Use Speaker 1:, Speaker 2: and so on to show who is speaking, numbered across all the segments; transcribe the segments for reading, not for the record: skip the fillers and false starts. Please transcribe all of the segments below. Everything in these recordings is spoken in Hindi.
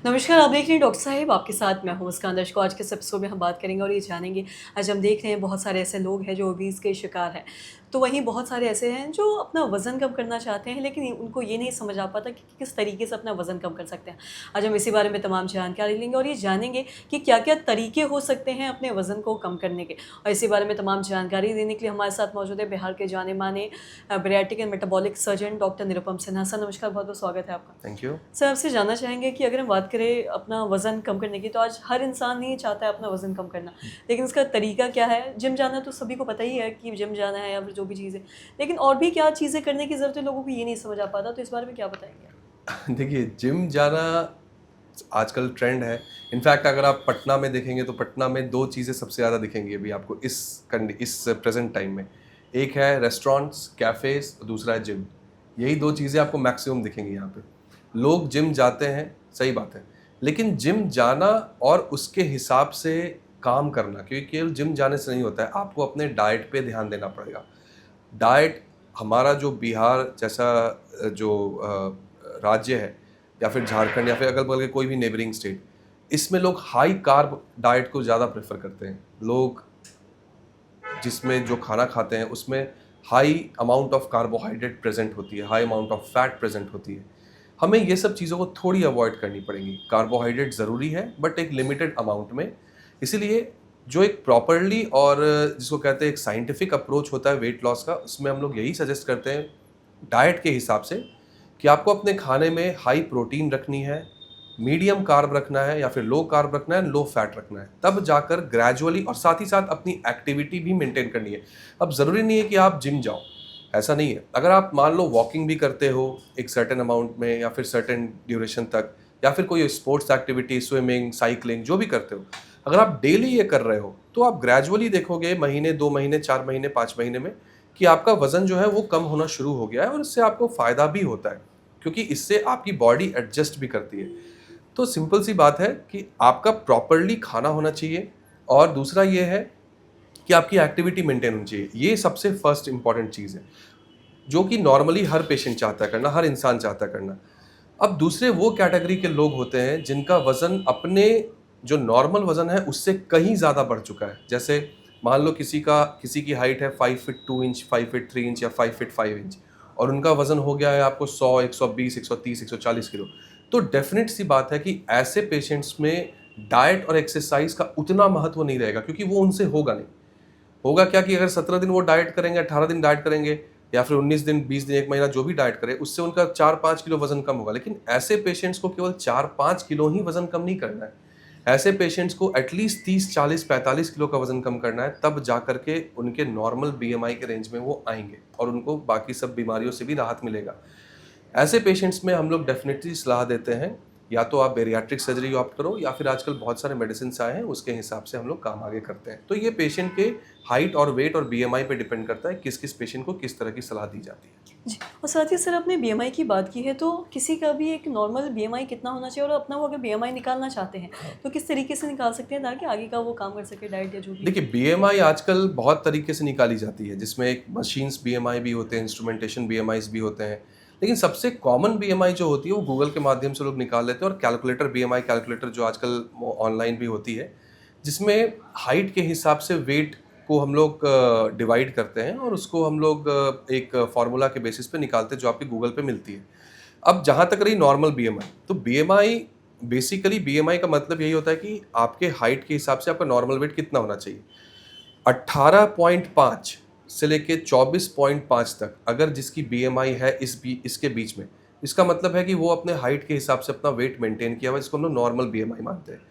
Speaker 1: नमस्कार, आप देख रहे हैं डॉक्टर साहिब, आपके साथ मैं हूँ मुस्कान दर्शकों। आज के इस एपिसोड में हम बात करेंगे और ये जानेंगे। आज हम देख रहे हैं बहुत सारे ऐसे लोग हैं जो ओबीज़ के शिकार हैं। तो वहीं बहुत सारे ऐसे हैं जो अपना वज़न कम करना चाहते हैं, लेकिन उनको ये नहीं समझ आ पाता कि किस तरीके से अपना वज़न कम कर सकते हैं। आज हम इसी बारे में तमाम जानकारी लेंगे और ये जानेंगे कि क्या-क्या तरीके हो सकते हैं अपने वज़न को कम करने के। और इसी बारे में तमाम जानकारी देने के लिए हमारे साथ मौजूद है बिहार के जाने-माने bariatric and metabolic surgeon doctor Nirupam Sinha. Sir नमस्कार, बहुत-बहुत स्वागत है आपका।
Speaker 2: Thank you.
Speaker 1: सर आपसे जानना चाहेंगे कि अगर हम बात करें अपना वज़न कम करने की, तो आज हर इंसान ही चाहता है अपना वज़न कम करना। लेकिन उसका तरीका क्या है? जिम जाना तो सभी को पता ही है कि जिम जाना है या फिर जो भी चीज़ है। लेकिन और भी क्या चीज़ें करने की ज़रूरत है, लोगों को ये नहीं समझ आ पाता, तो इस बारे में क्या बताएँगे आप?
Speaker 2: देखिए, जिम जाना आजकल ट्रेंड है। इनफैक्ट अगर आप पटना में देखेंगे तो पटना में 2 चीज़ें सबसे ज़्यादा दिखेंगी अभी आपको इस प्रेज़ेंट टाइम में। एक है रेस्टोरेंट्स, कैफ़ेज़, दूसरा है जिम। यही 2 चीज़ें आपको मैक्सिमम दिखेंगी यहाँ पे। लोग जिम जाते हैं, सही बात है। लेकिन जिम जाना और उसके हिसाब से काम करना, क्योंकि केवल जिम जाने से नहीं होता है, आपको अपने डाइट पे ध्यान देना पड़ेगा। डाइट हमारा जो बिहार जैसा राज्य है या फिर झारखंड या फिर अगल-बगल के कोई भी नेबरिंग स्टेट, इसमें लोग हाई कार्ब डाइट को ज़्यादा प्रेफ़र करते हैं। लोग जिसमें जो खाना खाते हैं उसमें high amount of carbohydrate present होती है, high amount of fat present होती है। हमें ये सब चीज़ों को थोड़ी अवॉइड करनी पड़ेंगी। कार्बोहाइड्रेट ज़रूरी है बट एक लिमिटेड अमाउंट में। इसीलिए जो एक प्रॉपरली और जिसको कहते हैं एक साइंटिफिक अप्रोच होता है वेट लॉस का, उसमें हम लोग यही सजेस्ट करते हैं डाइट के हिसाब से कि आपको अपने खाने में हाई प्रोटीन रखनी है, मीडियम कार्ब रखना है या फिर लो कार्ब रखना है, लो फैट रखना है। तब जाकर ग्रेजुअली और साथ ही साथ अपनी एक्टिविटी भी मेंटेन करनी है। अब ज़रूरी नहीं है कि आप जिम जाओ, ऐसा नहीं है। अगर आप मान लो वॉकिंग भी करते हो एक सर्टेन अमाउंट में या फिर सर्टेन ड्यूरेशन तक, या फिर कोई स्पोर्ट्स एक्टिविटी, स्विमिंग, साइक्लिंग जो भी करते हो, अगर आप डेली ये कर रहे हो तो आप ग्रेजुअली देखोगे महीने, 2 महीने, 4 महीने, 5 महीने में कि आपका वज़न जो है वो कम होना शुरू हो गया है और इससे आपको फ़ायदा भी होता है, क्योंकि इससे आपकी बॉडी एडजस्ट भी करती है। तो सिंपल सी बात है कि आपका प्रॉपरली खाना होना चाहिए और दूसरा ये है कि आपकी एक्टिविटी मेंटेन होनी चाहिए। ये सबसे फर्स्ट इंपॉर्टेंट चीज़ है, जो कि नॉर्मली हर पेशेंट चाहता है करना, हर इंसान चाहता है करना। अब दूसरे वो कैटेगरी के लोग होते हैं जिनका वज़न अपने जो नॉर्मल वज़न है उससे कहीं ज़्यादा बढ़ चुका है। जैसे मान लो किसी की हाइट है 5 फीट 2 इंच, 5 फीट 3 इंच या 5 फीट 5 इंच और उनका वज़न हो गया है आपको 100, 120, 130, 140 किलो। तो डेफ़िनेट सी बात है कि ऐसे पेशेंट्स में डाइट और एक्सरसाइज़ का उतना महत्व नहीं रहेगा, क्योंकि वो उनसे होगा नहीं। होगा क्या कि अगर 17 दिन वो डाइट करेंगे, 18 दिन डाइट करेंगे या फिर 19 दिन, 20 दिन, 1 महीना जो भी डाइट करे, उससे उनका 4-5 किलो वज़न कम होगा। लेकिन ऐसे पेशेंट्स को केवल 4-5 किलो ही वज़न कम नहीं करना है। ऐसे पेशेंट्स को एटलीस्ट 30, 40, 45 किलो का वज़न कम करना है, तब जा कर के उनके नॉर्मल बीएमआई के रेंज में वो आएँगे और उनको बाकी सब बीमारियों से भी राहत मिलेगा। ऐसे पेशेंट्स में हम लोग डेफ़िनेटली सलाह देते हैं, या तो आप बेरियाट्रिक सर्जरी ऑप्ट करो या फिर आजकल बहुत सारे मेडिसिन्स आए हैं, उसके हिसाब से हम लोग काम आगे करते हैं। तो ये पेशेंट के हाइट और वेट और बीएमआई पे डिपेंड करता है, किस-किस पेशेंट को किस तरह की सलाह दी जाती है।
Speaker 1: जी, और साथ ही सर आपने बीएमआई की बात की है, तो किसी का भी एक नॉर्मल बीएमआई कितना होना चाहिए और अपना वो अगर बीएमआई निकालना चाहते हैं, तो किस तरीके से निकाल सकते हैं ताकि आगे का वो काम कर सके डाइट या जो भी है?
Speaker 2: देखिए, बीएमआई आजकल बहुत तरीके से निकाली जाती है, जिसमें एक मशीन्स बीएमआई भी होते हैं, इंस्ट्रूमेंटेशन बीएमआईज़ भी होते हैं। लेकिन सबसे कॉमन बीएमआई जो होती है वो गूगल के माध्यम से लोग निकाल लेते हैं, और कैलकुलेटर बीएमआई कैलकुलेटर जो आजकल वो ऑनलाइन भी होती है, जिसमें हाइट के हिसाब से वेट को हम लोग डिवाइड करते हैं और उसको हम लोग एक फ़ॉर्मूला के बेसिस पे निकालते हैं जो आपके गूगल पे मिलती है। अब जहाँ तक रही नॉर्मल बीएमआई, तो बीएमआई बेसिकली बीएमआई का मतलब यही होता है कि आपके हाइट के हिसाब से आपका नॉर्मल वेट कितना होना चाहिए। 18.5 से लेके 24.5 तक अगर जिसकी बीएमआई है इसके बीच में, इसका मतलब है कि वो अपने हाइट के हिसाब से अपना वेट मेंटेन किया हुआ है, जिसको हम लोग नॉर्मल बीएमआई मानते हैं।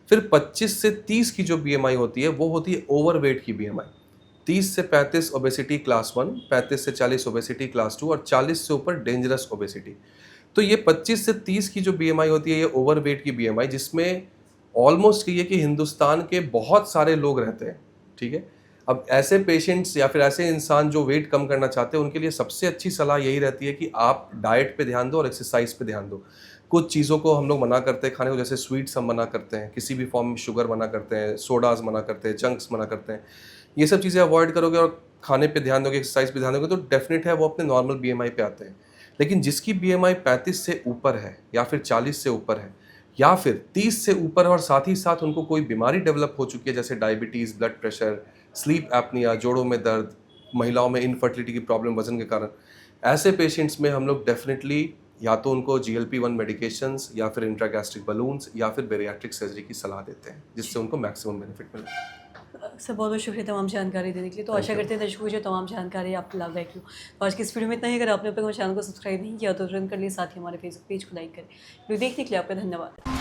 Speaker 2: फिर 25 से 30 की जो बीएमआई होती है वो होती है ओवरवेट की बीएमआई। 30 से 35 ओबेसिटी क्लास 1, 35 से 40 ओबेसिटी क्लास 2 और 40 से ऊपर डेंजरस ओबेसिटी। तो ये 25 से 30 की जो बीएमआई होती है, ये ओवरवेट की बीएमआई, जिसमें ऑलमोस्ट कहिए कि हिंदुस्तान के बहुत सारे लोग रहते हैं, ठीक है? अब ऐसे पेशेंट्स या फिर ऐसे इंसान जो वेट कम करना चाहते हैं, उनके लिए सबसे अच्छी सलाह यही रहती है कि आप डाइट पे ध्यान दो और एक्सरसाइज पे ध्यान दो। कुछ चीज़ों को हम लोग मना करते हैं खाने को, जैसे स्वीट्स हम मना करते हैं, किसी भी फॉर्म में शुगर मना करते हैं, सोडाज़ मना करते हैं, जंक्स मना करते हैं। ये सब चीज़ें अवॉइड करोगे और खाने पे ध्यान दोगे, एक्सरसाइज पे ध्यान दोगे, तो डेफ़िनेट है वो अपने नॉर्मल बीएमआई पे आते हैं। लेकिन जिसकी बीएमआई 35 से ऊपर है या फिर 40 से ऊपर है, या फिर 30 से ऊपर और साथ ही साथ उनको कोई बीमारी डेवलप हो चुकी है, जैसे diabetes, blood pressure, sleep apnoea, जोड़ों में दर्द, महिलाओं में इनफर्टिलिटी की प्रॉब्लम वजन के कारण, ऐसे पेशेंट्स में हम लोग डेफिनेटली या तो उनको GLP-1 मेडिकेशंस या फिर इंट्रागैस्ट्रिक बलून्स या फिर बेरियाट्रिक सर्जरी की सलाह देते हैं, जिससे उनको मैक्सिमम बेनिफिट मिले।
Speaker 1: सर बहुत बहुत शुक्रिया तमाम जानकारी देने के लिए। तो आशा करते हैं दर्शकों को जो तमाम जानकारी आपको लाभदायक हो। तो आज की इस वीडियो में इतना ही। अगर आपने अपने चैनल को सब्सक्राइब नहीं किया तो तुरंत कर लिए, साथ ही हमारे फेसबुक पेज को लाइक करें। वीडियो देखने के लिए आपका धन्यवाद।